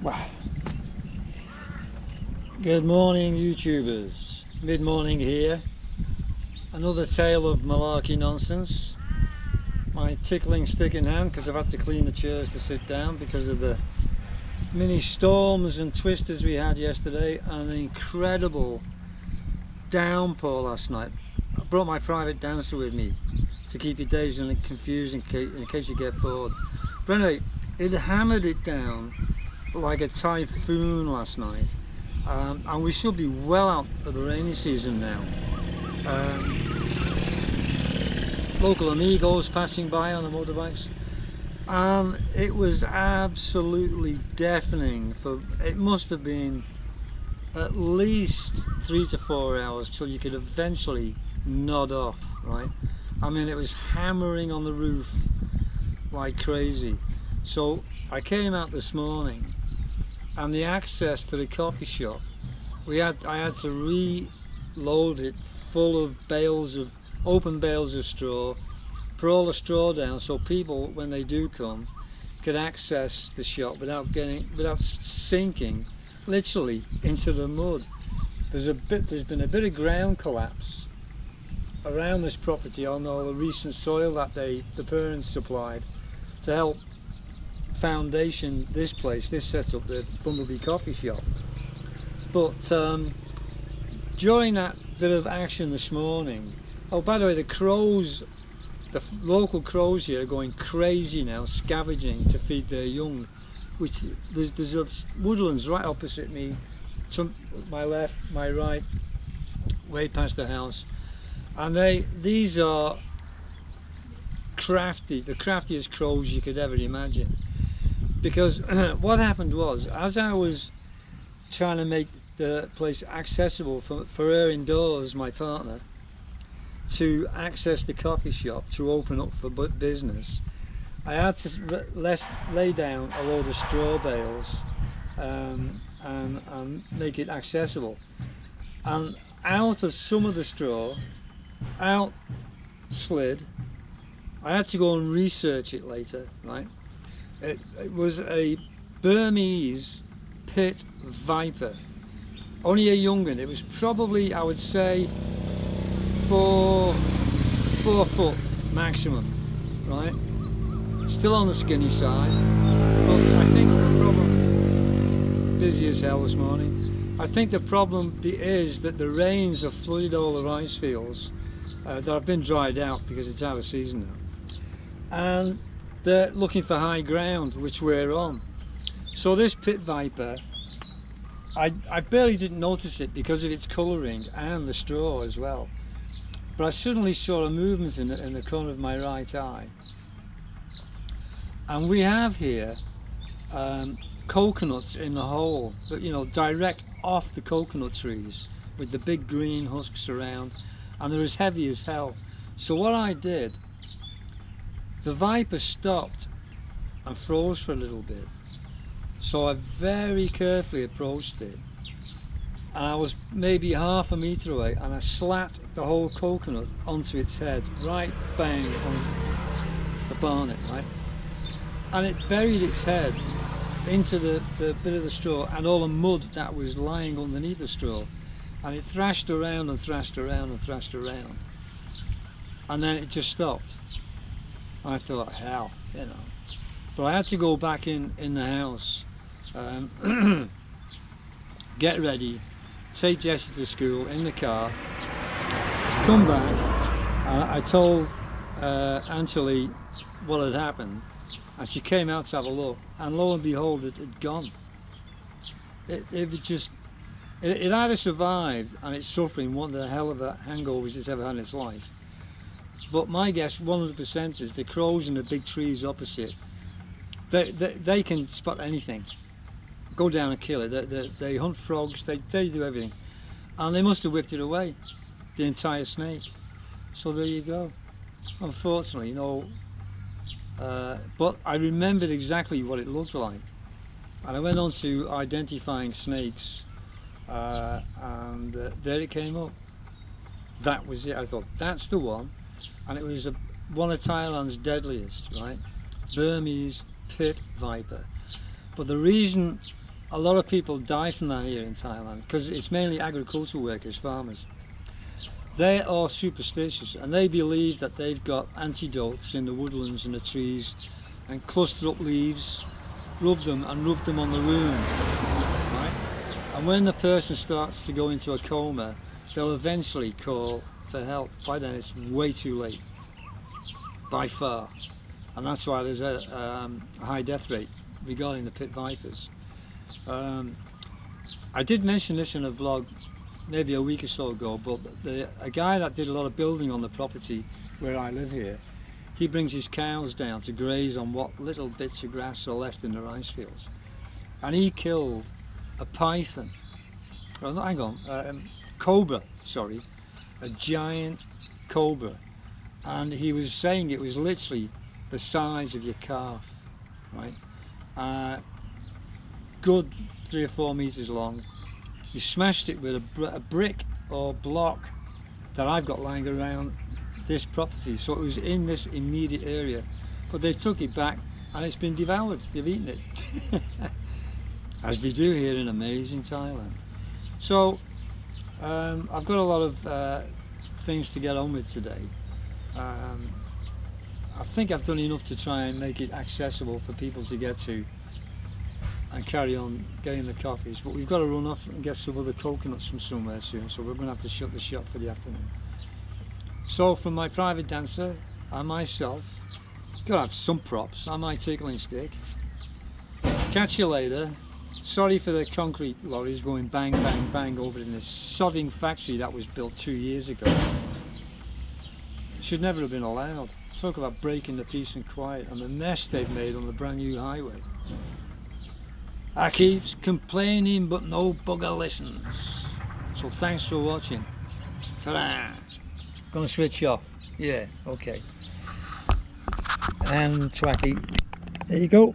Wow. Good morning, YouTubers. Mid-morning here. Another tale of malarkey nonsense. My tickling stick in hand because I've had to clean the chairs to sit down because of the mini storms and twisters we had yesterday and an incredible downpour last night. I brought my private dancer with me to keep you dazed and confused in case you get bored. But anyway, it hammered it down like a typhoon last night. And we should be well out of the rainy season now. Local amigos passing by on the motorbikes, and it was absolutely deafening. It must have been at least 3 to 4 hours till you could eventually nod off, right? I mean, it was hammering on the roof like crazy. So I came out this morning, and the access to the coffee shop, I had to reload it full of open bales of straw, put all the straw down so people, when they do come, could access the shop without sinking literally into the mud. There's been a bit of ground collapse around this property on all the recent soil that the parents supplied to help foundation this setup, the Bumblebee coffee shop. But during that bit of action this morning, oh, by the way, the local crows here are going crazy now, scavenging to feed their young, which there's woodlands right opposite me, to my left, my right, way past the house, and these are crafty, the craftiest crows you could ever imagine. Because what happened was, as I was trying to make the place accessible for her indoors, my partner, to access the coffee shop, to open up for business, I had to lay down a load of straw bales and make it accessible. And out of some of the straw, out slid, I had to go and research it later, right? It was a Burmese pit viper, only a young one. It was probably, I would say, 4 foot maximum, right? Still on the skinny side, but I think the problem, busy as hell this morning, I think the problem is that the rains have flooded all the rice fields that have been dried out because it's out of season now, and they're looking for high ground, which we're on. So this pit viper, I barely didn't notice it because of its colouring and the straw as well, but I suddenly saw a movement in the corner of my right eye. And we have here coconuts in the hole, but you know, direct off the coconut trees with the big green husks around, and they're as heavy as hell. So what I did, the viper stopped and froze for a little bit. So I very carefully approached it, and I was maybe half a metre away, and I slapped the whole coconut onto its head, right bang on the bonnet, right? And it buried its head into the bit of the straw and all the mud that was lying underneath the straw, and it thrashed around and thrashed around and thrashed around, and then it just stopped. I thought, hell, you know. But I had to go back in the house, get ready, take Jessie to school in the car, come back. I told Angeli what had happened, and she came out to have a look, and lo and behold, it had gone. It either survived and it's suffering one of the hell of a hangovers it's ever had in its life. But my guess 100% is the crows in the big trees opposite, they can spot anything, go down and kill it. They hunt frogs, they do everything, and they must have whipped it away, the entire snake. So there you go. Unfortunately, you know, but I remembered exactly what it looked like, and I went on to identifying snakes, and there it came up. That was it. I thought, that's the one. And it was one of Thailand's deadliest, right? Burmese pit viper. But the reason a lot of people die from that here in Thailand because it's mainly agricultural workers, farmers. They are superstitious and they believe that they've got antidotes in the woodlands and the trees, and cluster up leaves, rub them on the wound, right? And when the person starts to go into a coma, they'll eventually call for help. By then it's way too late, by far. And that's why there's a high death rate regarding the pit vipers. I did mention this in a vlog maybe a week or so ago, but a guy that did a lot of building on the property where I live here, he brings his cows down to graze on what little bits of grass are left in the rice fields. And he killed a python, oh, no, hang on, cobra, sorry, a giant cobra. And he was saying it was literally the size of your calf, right? Good 3 or 4 meters long. He smashed it with a brick or block that I've got lying around this property, so it was in this immediate area, but they took it back and it's been devoured. They've eaten it as they do here in amazing Thailand. So I've got a lot of things to get on with today. I think I've done enough to try and make it accessible for people to get to and carry on getting the coffees, but we've got to run off and get some other coconuts from somewhere soon, so we're going to have to shut the shop for the afternoon. So from my private dancer and myself, gotta have some props and my tickling stick. Catch you later. Sorry for the concrete lorries going bang bang bang over in this sodding factory that was built 2 years ago. It should never have been allowed. Talk about breaking the peace and quiet and the mess they've made on the brand new highway. I keeps complaining but no bugger listens. So thanks for watching. Ta-da! Gonna switch off. Yeah, okay. And tracky. There you go.